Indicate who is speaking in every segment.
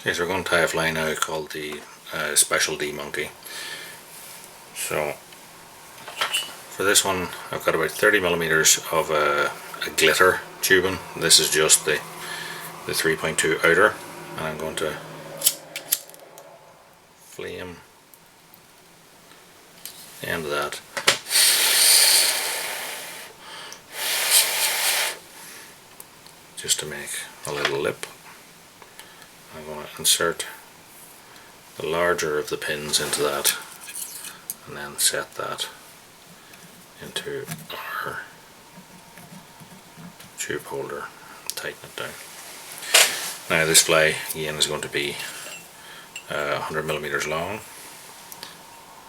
Speaker 1: Okay, so we're going to tie a fly now called the Special D Monkey. So for this one I've got about 30mm of a glitter tubing. This is just the 3.2 outer, and I'm going to flame the end of that. Just to make a little lip. I'm going to insert the larger of the pins into that and then set that into our tube holder, tighten it down. Now this fly again is going to be 100mm long,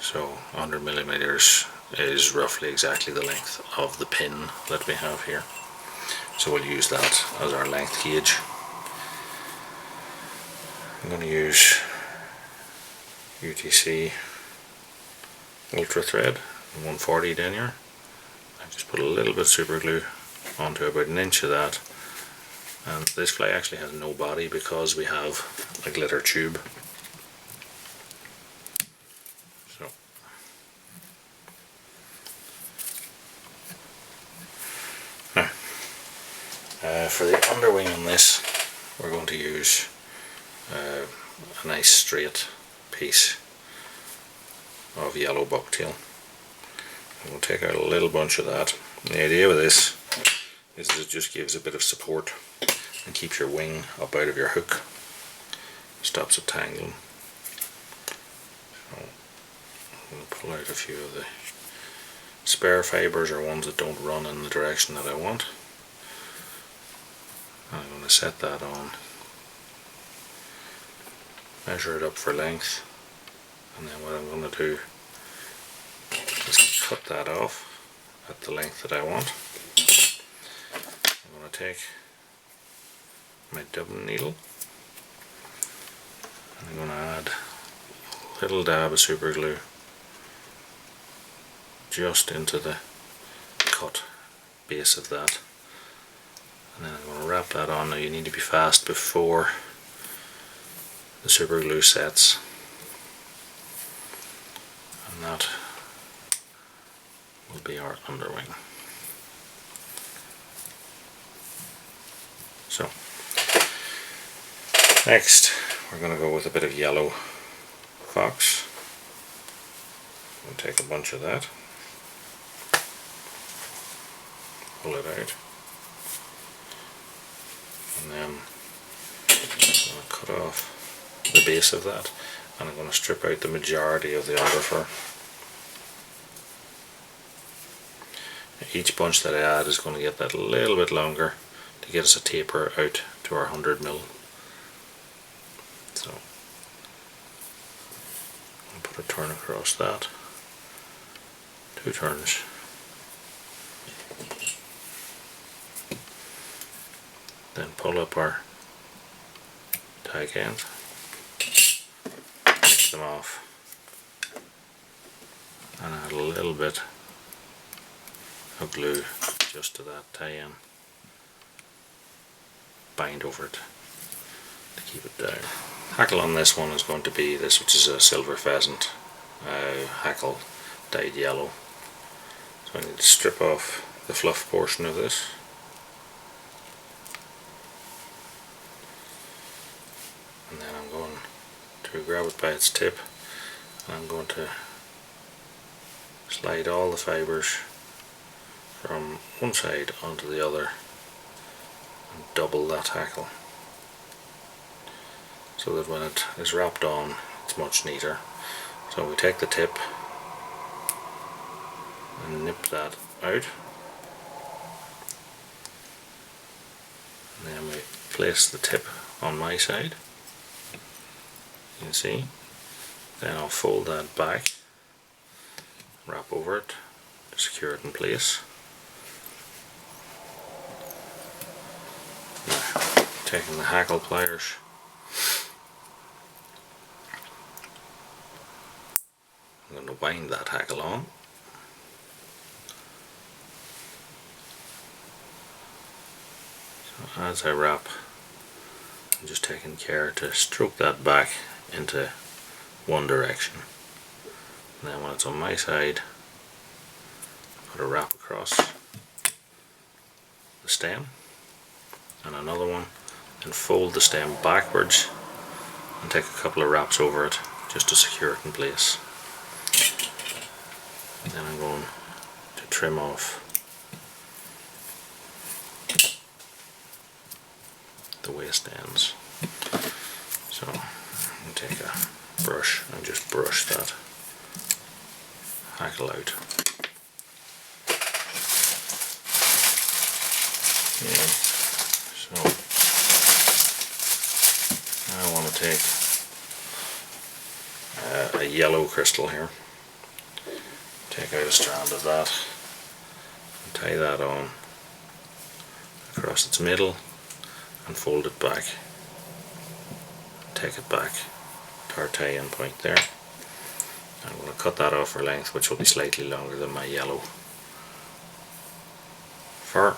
Speaker 1: so 100mm is roughly exactly the length of the pin that we have here, so we'll use that as our length gauge. I'm going to use UTC Ultra Thread 140 denier. I just put a little bit of super glue onto about an inch of that, and this fly actually has no body because we have a glitter tube. So now for the underwing on this we're going to use a nice straight piece of yellow bucktail. I'm going to take out a little bunch of that. The idea with this is that it just gives a bit of support and keeps your wing up out of your hook, stops it tangling. So I'm going to pull out a few of the spare fibres or ones that don't run in the direction that I want. I'm going to set that on, measure it up for length, and then what I'm going to do is cut that off at the length that I want. I'm going to take my dubbing needle and I'm going to add a little dab of super glue just into the cut base of that, and then I'm going to wrap that on. Now you need to be fast before the super glue sets, and that will be our underwing. So next we're going to go with a bit of yellow fox. We'll take a bunch of that, pull it out, and then I'm going to cut off the base of that, and I'm going to strip out the majority of the underfur. Each bunch that I add is going to get that a little bit longer to get us a taper out to our 100mm. So I'll put a turn across that, 2 turns, then pull up our tag end, take them off, and add a little bit of glue just to that tie-in, bind over it to keep it down. Hackle on this one is going to be this, which is a silver pheasant hackle dyed yellow. So I need to strip off the fluff portion of this, and then I'm going to grab it by its tip, and I'm going to slide all the fibres from one side onto the other and double that hackle, so that when it is wrapped on it's much neater. So we take the tip and nip that out, and then we place the tip on my side, you can see. Then I'll fold that back, wrap over it to secure it in place. Now, taking the hackle pliers, I'm going to wind that hackle on. So as I wrap I'm just taking care to stroke that back into one direction. And then when it's on my side, put a wrap across the stem and another one, and fold the stem backwards and take a couple of wraps over it just to secure it in place. And then I'm going to trim off the waste ends. So I'm take a brush and just brush that hackle out. Okay, so I want to take a yellow crystal here. Take out a strand of that and tie that on across its middle and fold it back. Take it back to our tie-in point there. I'm going to cut that off for length, which will be slightly longer than my yellow fur.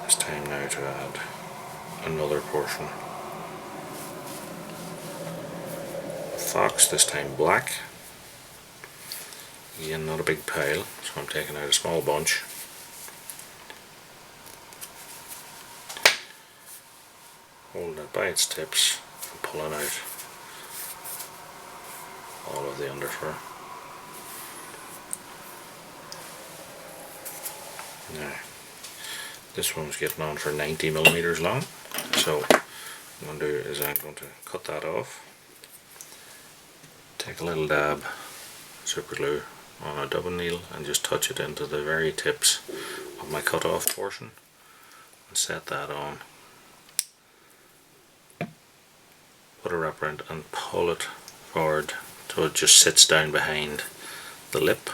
Speaker 1: It's time now to add another portion of fox, this time black. Again, not a big pile, so I'm taking out a small bunch. Holding it by its tips and pulling out all of the underfur. Now, this one's getting on for 90mm long, so what I'm going to do is I'm going to cut that off, take a little dab super glue on a dubbing needle and just touch it into the very tips of my cut off portion and set that on. Put a wrap around and pull it forward so it just sits down behind the lip.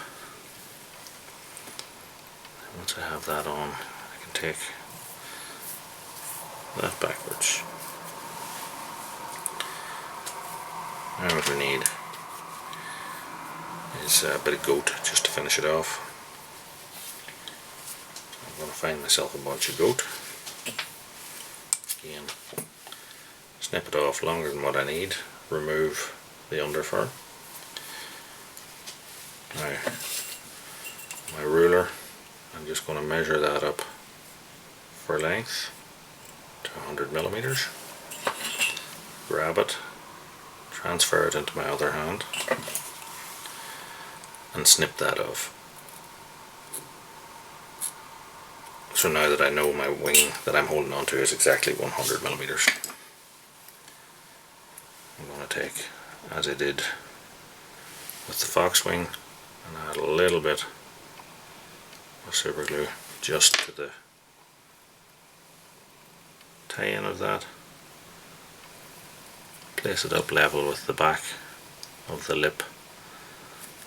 Speaker 1: Once I have that on, I can take that backwards. Now what we need is a bit of goat just to finish it off. I'm going to find myself a bunch of goat. Again, snip it off longer than what I need, remove the underfur. Now, my ruler, I'm just going to measure that up for length to 100mm. Grab it, transfer it into my other hand, and snip that off. So now that I know my wing that I'm holding on to is exactly 100mm, I'm going to take, as I did with the fox wing, and add a little bit of super glue just to the tie-in of that. Place it up level with the back of the lip.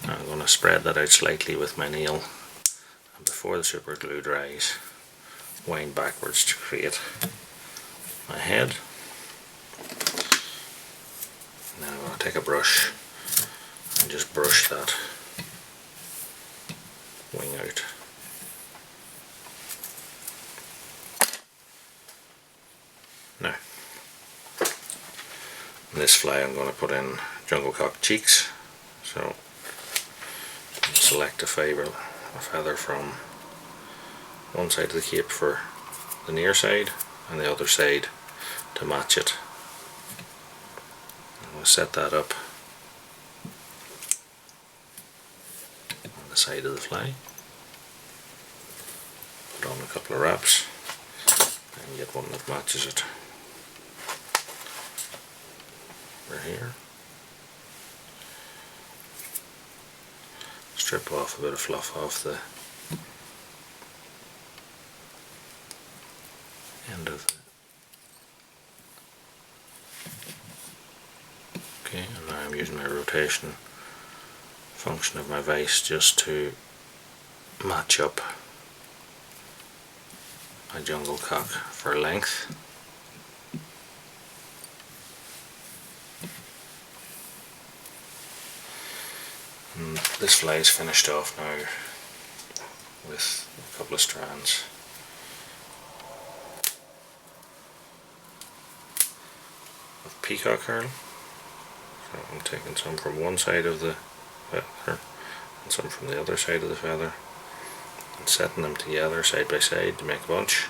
Speaker 1: Now I'm going to spread that out slightly with my nail, and before the super glue dries, wind backwards to create my head. Now I'm going to take a brush and just brush that wing out. Now, in this fly I'm going to put in jungle cock cheeks, so select a feather from one side of the cape for the near side and the other side to match it. I'm going to set that up on the side of the fly, put on a couple of wraps and get one that matches it over here. Strip off a bit of fluff off the end of it. Okay, and now I'm using my rotation function of my vise just to match up my jungle cock for length. And this fly is finished off now with a couple of strands of peacock herl. So I'm taking some from one side of the feather and some from the other side of the feather and setting them together side by side to make a bunch.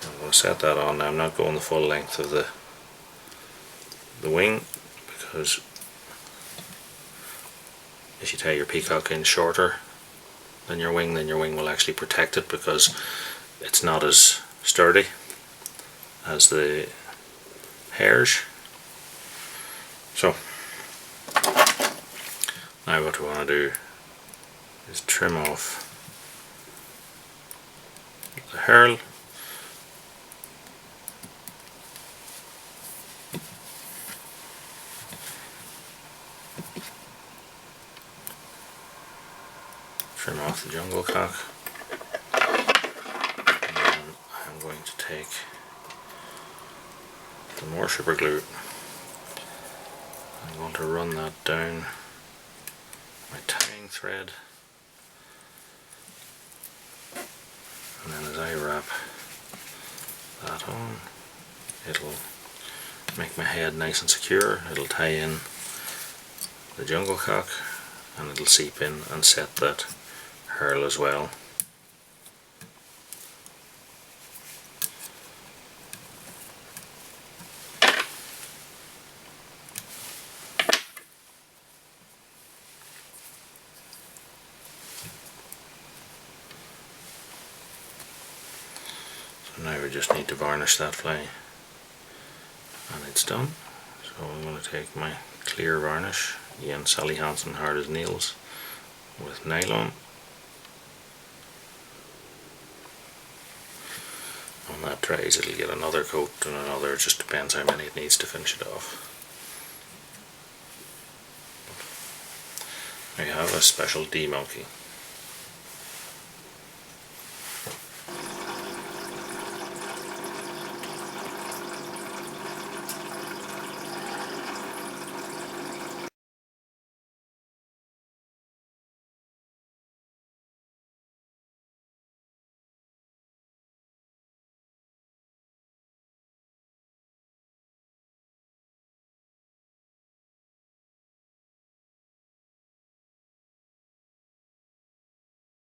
Speaker 1: I'm going to set that on. Now I'm not going the full length of the wing, because if you tie your peacock in shorter than your wing, then your wing will actually protect it, because it's not as sturdy as the hairs. So now what we want to do is trim off the herl. Trim off the jungle cock, and then I'm going to take the more super glue. I'm going to run that down my tying thread, and then as I wrap that on, it'll make my head nice and secure. It'll tie in the jungle cock and it'll seep in and set that herl as well. So now we just need to varnish that fly and it's done. So I'm going to take my clear varnish, again Sally Hansen Hard as Nails with nylon. When that dries, it'll get another coat and another, it just depends how many it needs to finish it off. Now you have a special D-monkey.